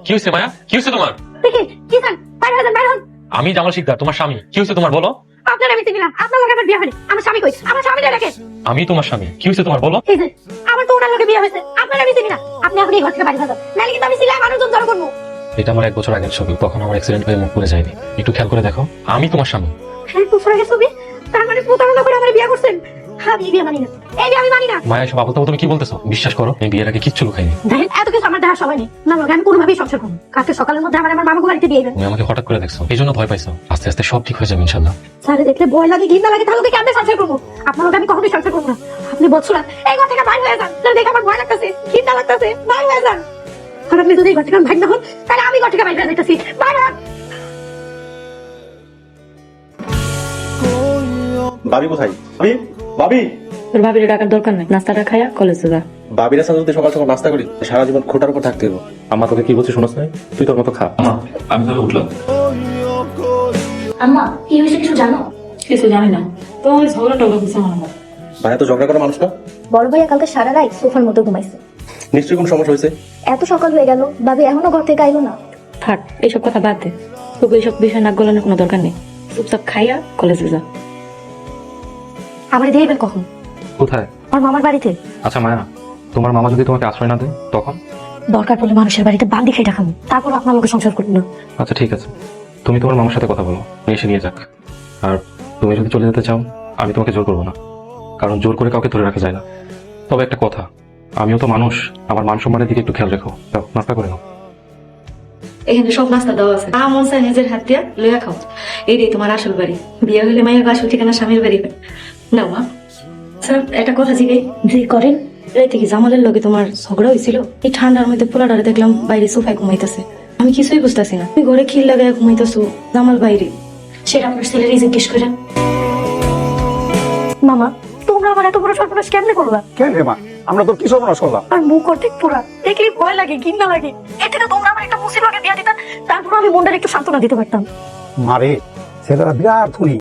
কি হয়েছে মায়া? কি হয়েছে তোমার? দেখি কি চান? বাইরে হন, বাইরে হন। আমি জামাল শিকদার, তোমার স্বামী। কি হয়েছে তোমার বলো? আপনার আমি চিনি না, আপনার লগে আমার বিয়ে হয়নি। আমার স্বামী কই? আমার স্বামীটা দেখে। আমি তোমার স্বামী। কি হয়েছে তোমার বলো? এই যে আমার তো ওনার লগে বিয়ে হয়েছে, আপনার আমি চিনি না। আপনি এখন এই ঘর থেকে বাইরে যান, নাহলে কিন্তু আমি সিলাই মানুষজন জড়ো করবো। এটা আমার 1 বছর আগের ছবি, তখন আমার অ্যাক্সিডেন্ট হয়ে মুখ পুড়ে যায়নি। একটু খেয়াল করে দেখো, আমি তোমার স্বামী। হ্যাঁ, বছর আগে ছবি। তার মানে প্রতারণা করে আমার বিয়ে করছেন। আমি এই বিয়ে মানি না, এই বিয়ে আমি মানি না। মায়া, এসব আবল তাবল তুমি কি বলতেছো? বিশ্বাস করো, আমি বিয়ের আগে কিচ্ছু লুকাইনি। দেখেন এত কিছু আমার দেখার সময় নেই। না লগে আমি কোনোভাবেই সংসার করবো। কালকে সকালের মধ্যে আমার মামাকে বাড়িতে দিয়ে দেবেন। তুমি আমাকে হঠাৎ করে দেখছো, এই জন্য ভয় পাইছো। আস্তে আস্তে সব ঠিক হয়ে যাবে ইনশাল্লাহ। স্যারে দেখলে ভয় লাগে, ঘৃণা লাগে, তাহলে কেমনে সংসার করবো? আপনার লগে আমি কখনোই সংসার করবো না। আপনি বলছেন এই ঘর থেকে বাইরে হয়ে যান। তাহলে দেখে আমার ভয় লাগতেছে, ঘৃণা লাগতেছে, বাইরে হয়ে যান। আর আপনি যদি এই ঘর থেকে বাইরে না হন, তাহলে আমি ঘর থেকে বাইরে হয়ে যাইতেছি। বাইরে হন। ভাবি কোথায়? ভাবি, ভাবি। তোর ভাবির টাকার দরকার নাই, নাস্তাটা খাইয়া কলেজে যা। ভাবিরা সাথে যদি সকাল সকাল নাস্তা করি, সারা জীবন খোটার উপর থাকতে হবে। আম্মা তোকে কি বলছি শোনস নাই? তুই তোর মতো খা। আমি তাহলে উঠলাম। আম্মা কি হয়েছে কিছু জানো? কিছু জানি না, তো ওই ঝগড়া টগড়া কিছু মনে হয়। ভাইয়া তো ঝগড়া করা মানুষ না। বড় ভাইয়া কালকে সারা রাত সোফার মধ্যে ঘুমাইছে। নিশ্চয়ই কোনো সমস্যা হয়েছে। এত সকাল হয়ে গেল, ভাবি এখনো ঘর থেকে আইলো না। থাক, এইসব কথা বাদ দে। তোকে এইসব বিষয় নাক গলানোর কোনো দরকার নেই। চুপচাপ খাইয়া কলেজে যা। আমার দিয়ে এবার কখন? কোথায়? আমার মামার বাড়িতে। আচ্ছা মায়া, তোমার মামা যদি তোমাকে আশ্রয় না দেয় তখন? দরকার পড়লে মানুষের বাড়িতে বান্দি খেয়ে টাকাবো, তারপর আপনার লোকের সংসার করবো না। আচ্ছা ঠিক আছে, তুমি তোমার মামার সাথে কথা বলো, এসে নিয়ে যাক। আর তুমি যদি চলে যেতে চাও, আমি তোমাকে জোর করবো না, কারণ জোর করে কাউকে ধরে রাখা যায় না। তবে একটা কথা, আমিও তো মানুষ, আমার মান সম্মানের দিকে একটু খেয়াল রেখো। যাও, নাস্তা করে নাও। এখানে সব নাস্তা দেওয়া আছে, মন চায় নিজের হাত দিয়া লইয়া খাও। এই রে তোমার আসল বাড়ি। বিয়ে হইলে মায়ের আসল ঠিকানা স্বামীর বাড়ি হয়। না মা, স্যার একটা কথা জিগাই। জি করেন। রাইতে কি জামালের লগে তোমার ঝগড়া হয়েছিল? এই ঠান্ডার মধ্যে পোলাডারে দেখলাম বাইরে সোফায় ঘুমাইতেছে। আমি কিছুই বুঝতেছি না। তুমি ঘরে খিল লাগায় ঘুমাইতেছো, জামাল বাইরে। সেটা আপনার ছেলেরই জিজ্ঞেস করেন। মামা তোমরা আমার এত বড় সর্বনাশ কেমনে করলা? কেন রে মা, আমরা তোর কি সর্বনাশ করলাম? আর মুখ অর্ধেক পোড়া, দেখলে ভয় লাগে, ঘৃণা লাগে। এর থেকে তোমরা আমার একটা মুসির লগে বিয়া দিতা, তারপর আমি মনটার একটু সান্ত্বনা দিতে পারতাম। মারে, ছেলেরা বিরাট ধনী।